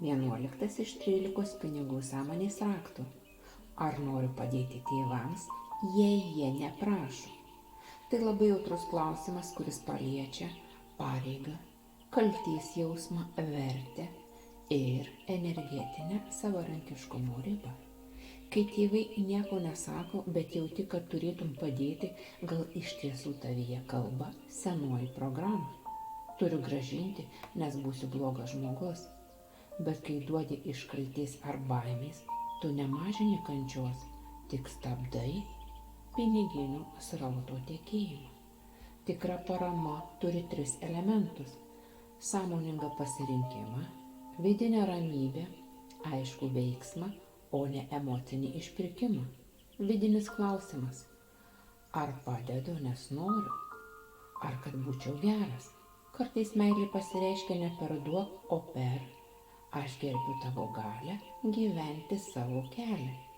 11 iš 13 pinigų sąmonės raktų. Ar noriu padėti tėvams, jei jie neprašo? Tai labai jautrus klausimas, kuris paliečia pareigą, kaltės jausmą, vertę ir energetinę savarankiškumo ribą. Kai tėvai nieko nesako, bet jauti, kad turėtum padėti, gal iš tiesų tavyje kalba senoji programa. Turiu grąžinti, nes būsiu blogas žmogus. Bet kai duodi iš kaltės ar baimės, tu nemažini kančios, tik stabdai piniginių srauto tekėjimą. Tikra parama turi 3 elementus: sąmoningą pasirinkimą, vidinę ramybę, aiškų veiksmą, o ne emocinį išpirkimą. Vidinis klausimas: ar padedu, nes noriu? Ar kad būčiau geras? Kartais meilė pasireiškia ne per duok, o per aš gerbiu tavo galią gyventi savo kelią.